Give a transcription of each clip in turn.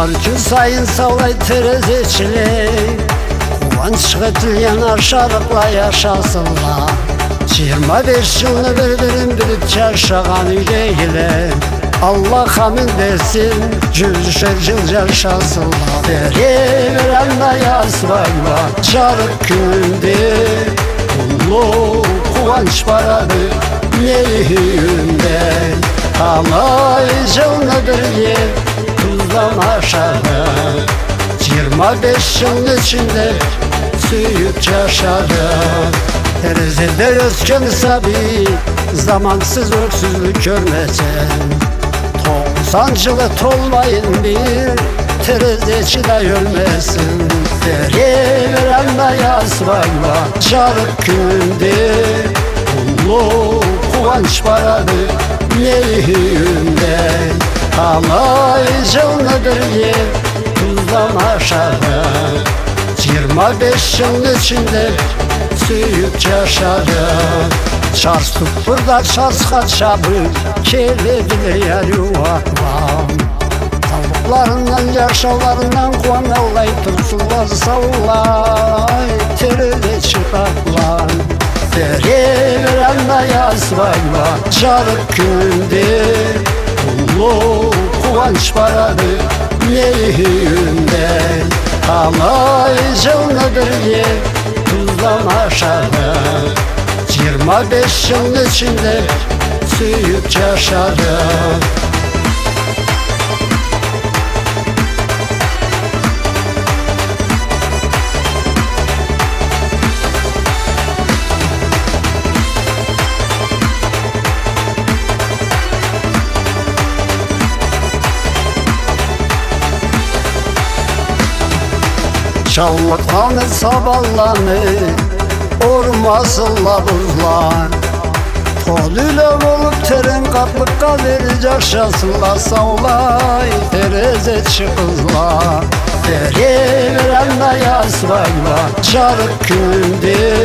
gün sayın savlay terezeçilik, kovanç getilyen aşarıkla yaşasınlar. 25 yılını bir-birin bilip çarşağan üyeyle, Allah hamil desin, cüzüşer yıl yaşasınlar. Deri verende yazmayla, çarık gününde, kullu kovanç paradı neyinde. Halay canlıdır ye, tuzdan aşağıda, 25 yılın içinde süyüp yaşadı. Terzide özken sabi, zamansız öksüzlük görmesen, 90 yılı tolmayın bir, terzeci de ölmesin. Deri verende yazmayla, çarık gününde, kullu kovanç paradı neyinde. Halay canlıdır ye, tuzdan aşağıda, 25 yılın içinde süyüp yaşadı. Çars tutturda çars kaçabı, kelebile yer yuvaklam. Tavuklarından, yaşalarından kuan avlay, tursular savlay, terede çıkartlar. Deri verende yazmayla, çarık gününde, kullu kovanç paradı neyinde. Halay canlıdır ye, tuzdan aşağıda, 25 yılın içinde süyüp yaşadı. Çallıklanır sabahlanır, ormasınla buzlar. Tolüyle olup terin kaplıkka verecek şasınla savlay, terezeci kızlar. Deri verende yazmayla, çarık gününde,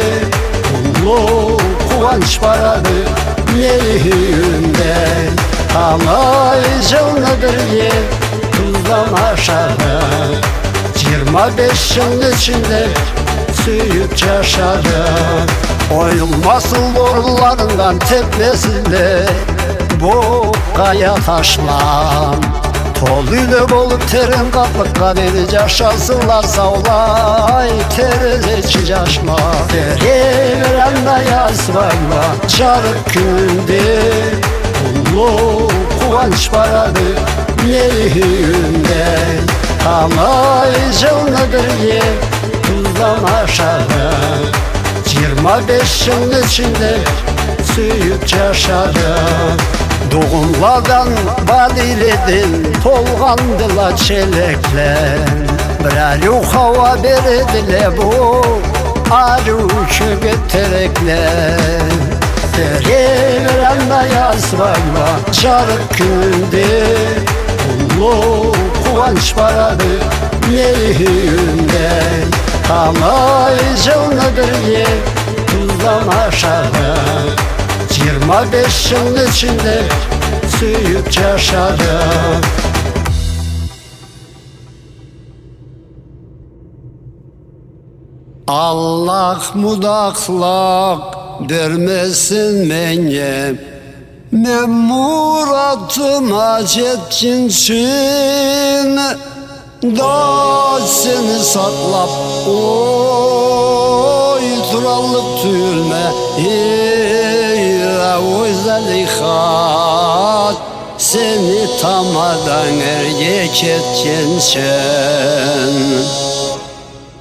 kullu kovanç paradı neyinde. Halay canlıdır ye, tuzdan aşağıda, 25 yılın içinde süyüp yaşadı. Oyulmasın borularından tepmesiyle bu kaya taşlar. Toluyla olup terin kaplıkla deniz yaşasınlar savlay, terezeci yaşlar. Deri verende yazmayla, çarık gününde, kullu kovanç paradı neyinde. Halay canlıdır ye, tuzdan aşağıda, 25 yılın içinde süyüp yaşadı. Doğumlardan badiledin, tolgandılar çelekler. Birer yok hava beredile bu arı kögöt terekler. Deri verende yazmayla, çarık gününde, kullu kovanç paradı neyinde. Halay canlıdır ye, tuzdan aşağıda, 25 yılın içinde süyüp yaşadı. Allah mudaklak vermesin menye, men muratıma jetkinsin. Da seni saklap oy turallık tülme, oy zalihat seni tamadan ergek etkensen.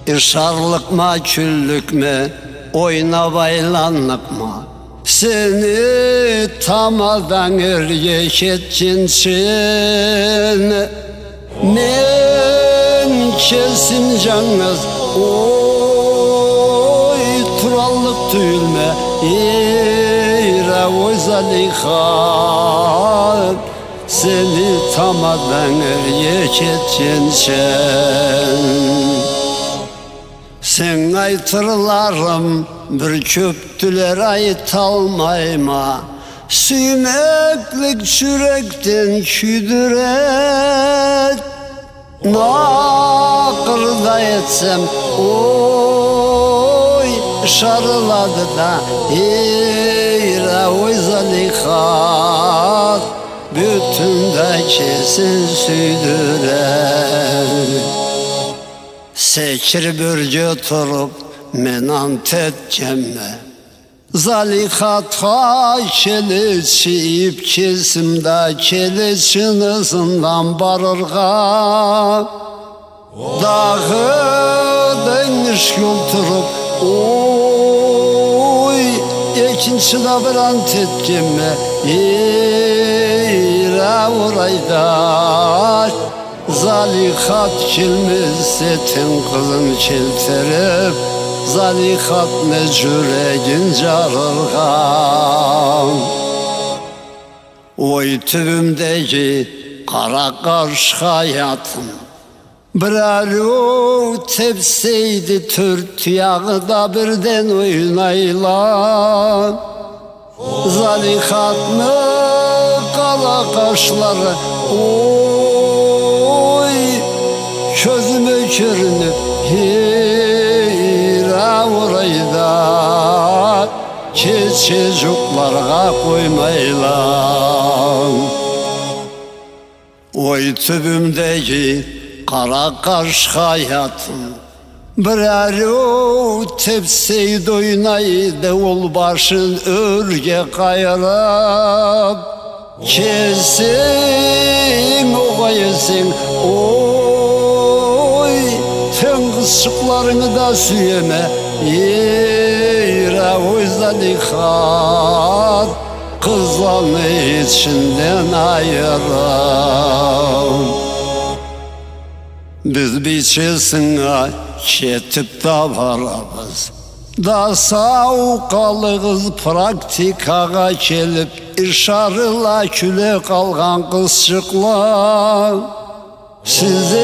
İrşarlık mı küllük mü, oyna baylanlık mı, seni tamadan ergek etkensen. Men kesin canınız oy turallık tülme, oy zalihat seni tamadan ergek etkensen. Sen aytırlarım bir köptüler aytalmayma, süymeklik çürekten küdüret. Nakırda etsem oy şarıladı da oy Zalihat bütün de kesin süydürer. Sekir bürce turup menan tetcemme Zalihat'a kelişip kesimde kelişin ızından barırga dağı dönüş yolturup oy ikinci de bir an tetcemme Urayda Zalihat kilmizse ten kızın kilterip Zalihat mecüregin carırgan Oy tübümdeki kara karşı hayatım Birer o tepseydi Türk yağı da birden oynayla Zalihat mı kala kaşları oy közüme körünüp orayda çocuklarga koymayla Oy tübümdeki kara karşı hayatım Birer o tepseydi oynaydı ol başın örge kayarıp Kesin oğayısın oy ten kızçıklarını da süyeme oy Zalihat kızlarını içinden ayırım Biz biçesine ketip da varabız Da savqalığız praktikaga kelip İrşarıla küle kalgan kızçıklar Siz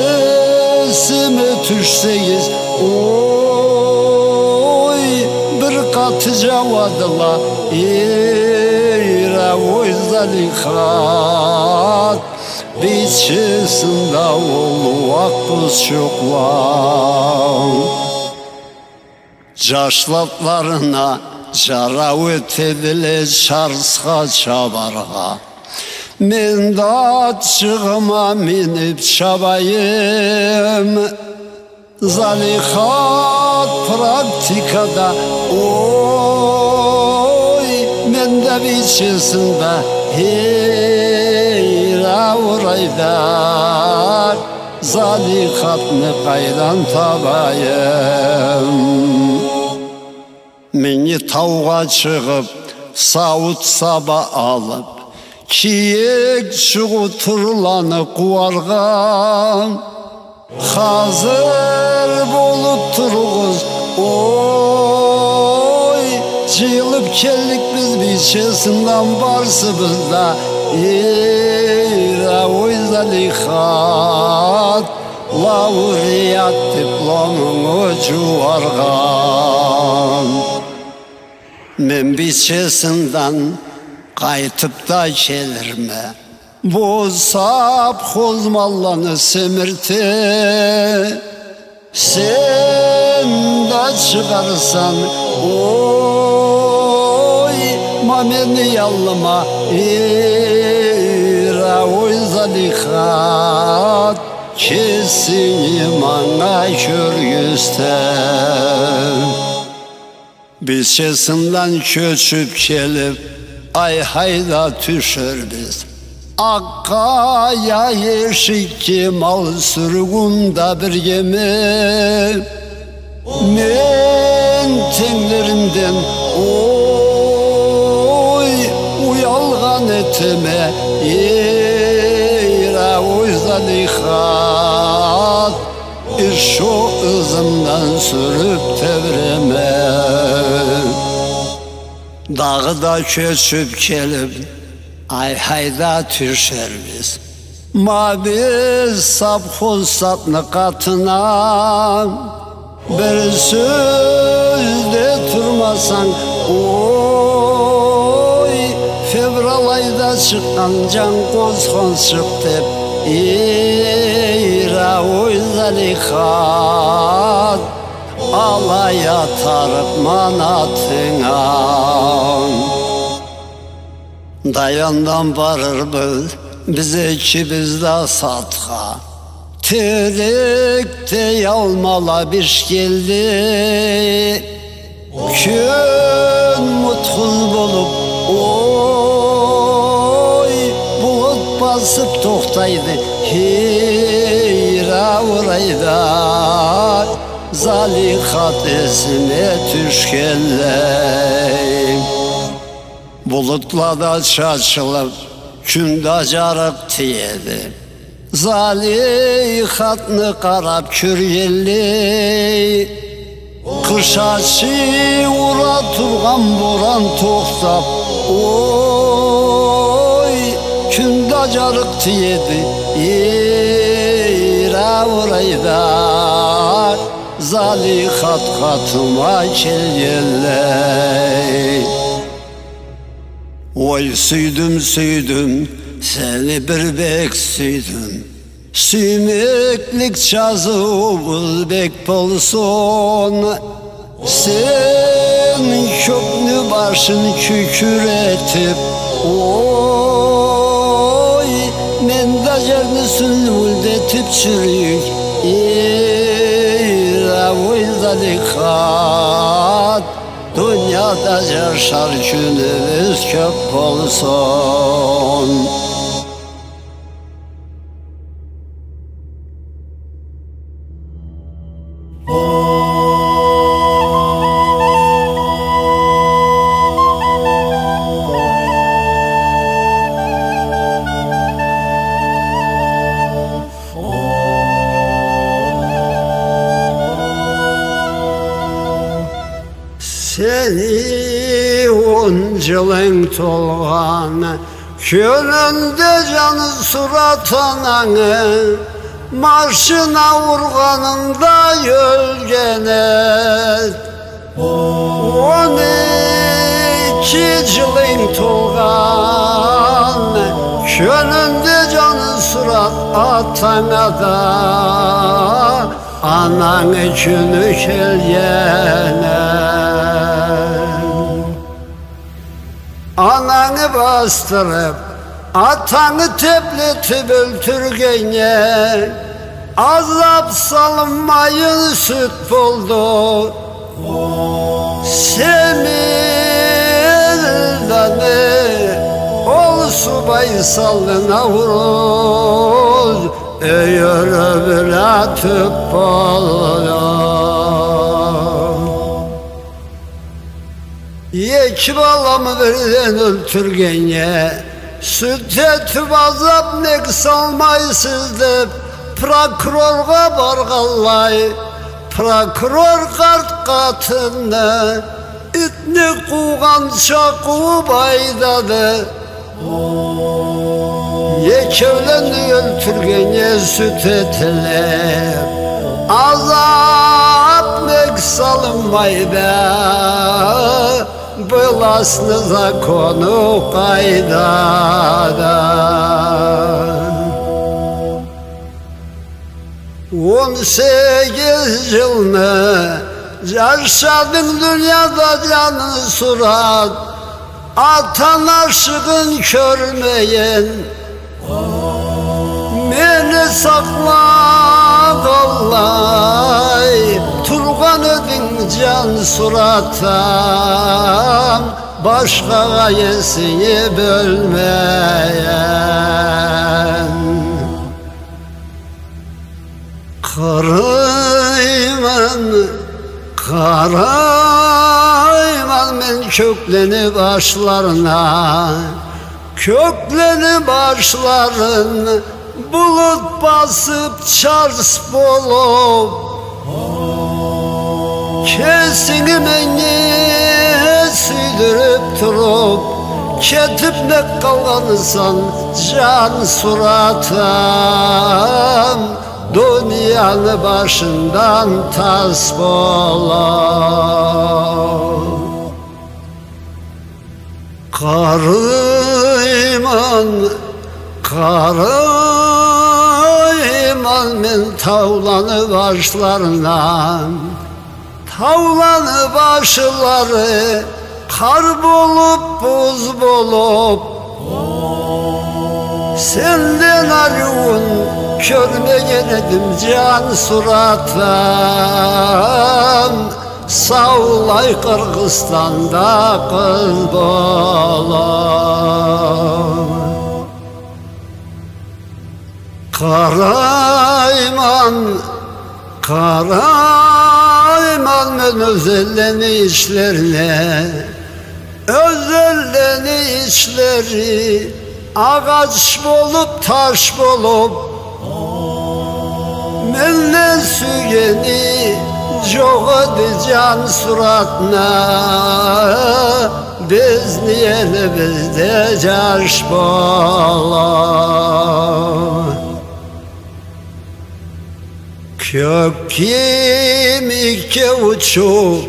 esime düşseyiz oy bir katı cavadıla oy Zalihat biçesinde oluak kızçıklar Caşlatlarına caravet edile çarsqa çabarğa Men da çığıma minip çabayım Zalihat praktikada oy Men de biçesinde orayda Zalihat ne kaydan tabayım Meni tavga çıkıp savut saba alıp Kiyek çığı turlanı kuvargan Hazır bolup turğuz oy Cıyılıp kellik biz biçesinden barsımızda oy Zalihat Lauriyat diplomunu cuvargan Men biçesinden kaytıp da gelirme Bu sapxoz mallanı semirti Sen de çıkarsan oy Mameni yallıma oy Zalihat Kesin imana kör göster Biçesinden köçüp gelip ay hayda düşür biz Akkaya yeşikki mal sürgunda bir gemi Men tenlerimden oy uyalgan etime oy Zalihat şu ızımdan sürüp tevreme Dağda köçüp gelip ay hayda düşer biz Mavi sapxoz satını katına Bir sözde turmasan oy Fevral ayda çıkan can kozkon çıktı İra Zalihat alaya tarıp manatına dayandan varır bize ikimizde satka Terikte yalmala bir geldi Kün mutkul bulup oy bulut basıp toktaydı Hira orayda Zalihat esine düşkenler Bulutlarda çarçılıp künde carık tiyedi Zalihatını qarab kürgelli Kışaçı ura turgan boran toxtab Oy künde carık tiyedi İra orayda Zalihat katıma kelgeller Oy süydüm seni bir bek süydüm Süymeklik çazıvız bek bolsun Sen köknü başın kükür etip Oy men de yerini sünüldetip çürük Oy Zalihat Dünyada yaşar günümüz köp olsun Seni oncılın tolğanı Könünde canı surat ananı Marşına vurganında yölgene 12 yılın tolğanı Könünde canı surat atana da Ananı günü kelgene Ananı bastırıp atanı tepletip öldürgene Azap salınmayın süt buldu Semirdanı ol subay salına vurur Öğür öbüre tüp olur Yek balamı birden öldürgene Süt etip azap nek salmaysızdı Prokurorga bargallay Prokuror kart katını İtni kuğan çakığı baydadı Yekevlendi öldürgene süt etilip Azap nek salınmay be Bılasını zakonu kaydadan 18 yılını yaşadın dünyada canı surat Atan aşığın körmeyin Beni sakla kollay Turgan ödün can suratam Başka gayesini bölmeyen Karayman men kökleni başlarına Kökleni başların bulut basıp çars bolup Kesini meni süydürüp turup Ketip ne kalgansan can suratam Dünyanı başından tas bolup Karayman men tavlanı başlarından, tavlanı başları kar bolup buz bolup, senden arıun körmegen edim can suratım. Savlay Kırgızistan'da kız bolum. Karayman, karayman men özelleni işlerine, özelleni işleri ağaç bolup taş bolup, menne süyeni joğadı can suratına, biz niyeli bizde caş bolam. Kök kemikке uçup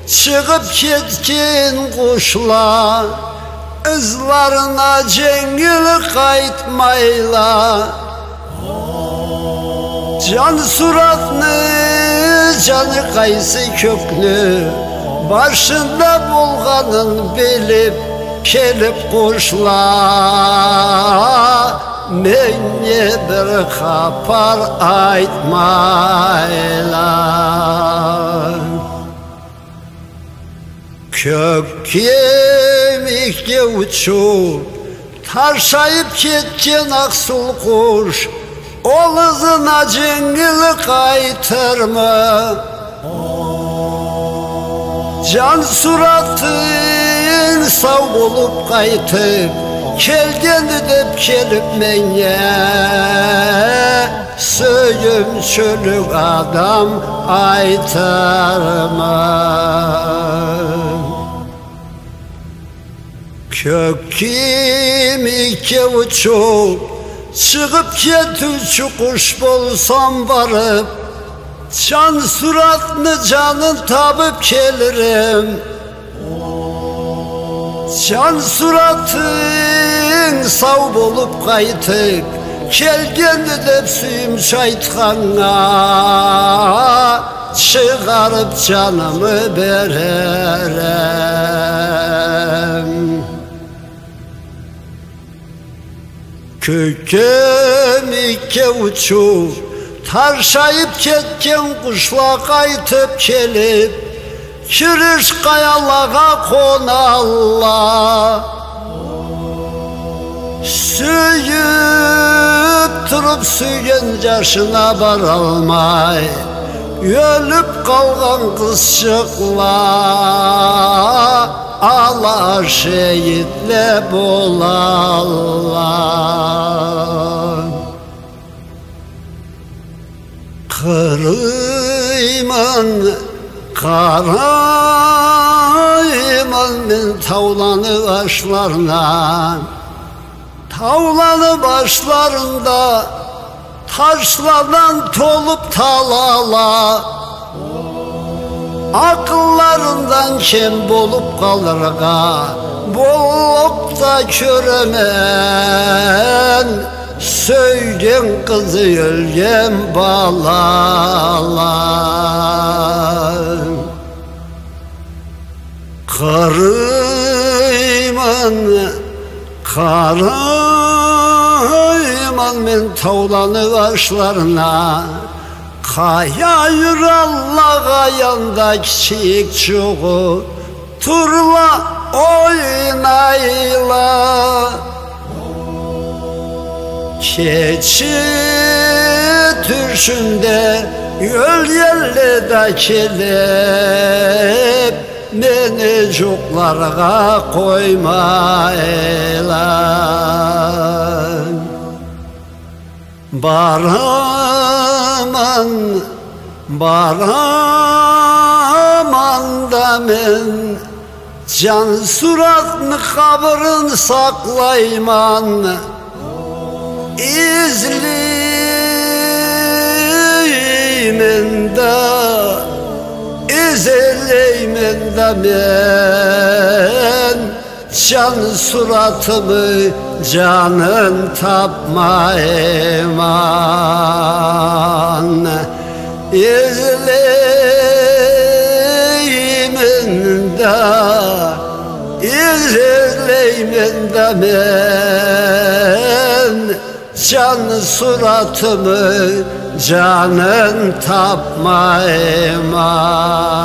çıkıp ketken kuşlar, izlarına cengil kaytmayla, can suratını, canı kaysı köknü, başında bulganın bilip kelip kuşlar, menye bir kapar aytmayla. Kök kemikке uçup tarşayıp ketken aksul kuş, ol ızına cengil kaytırma. Can suratın sağ bolup kaytıp kelgendi dep kelip menye, söyüm çölük adam aytırma. Kök kemikке uçup çıkıp ketüçü kuş bolsam varıp, can suratını canın tabıp gelirim. Can suratın sağ bolup kaytıp kelgendi dep suyum çaytkanına, çıkarıp canımı bererem. Kök kemikке uçup tarşayıp ketken kuşla kaytıp kelip, kiriş kayalığa konalla, süyüp turup süyen yaşına baralmay, ölüp kalgan kızçıklar, Allah şehitle bolallar. Kırıyman, karayman men tavlanı başlarına, tavlanı başlarında taşlardan tolup talala, akıllarından kem bolup kalırga, bolup da köremen, söylen kızı ölgen balalar. Karayman, karayman men tavlanı başlarına, kaya yuralla yanda kiçik çoğu, turla oynayla. Keçi türşünde yol yerle de kelep, beni cuklarga koymayla. Baraman, baraman da men can suratını kabırın saklayman, izleymen de, izleymen de men can suratımı canın tapma eman. İzleyiminde ben can suratımı canın tapma eman.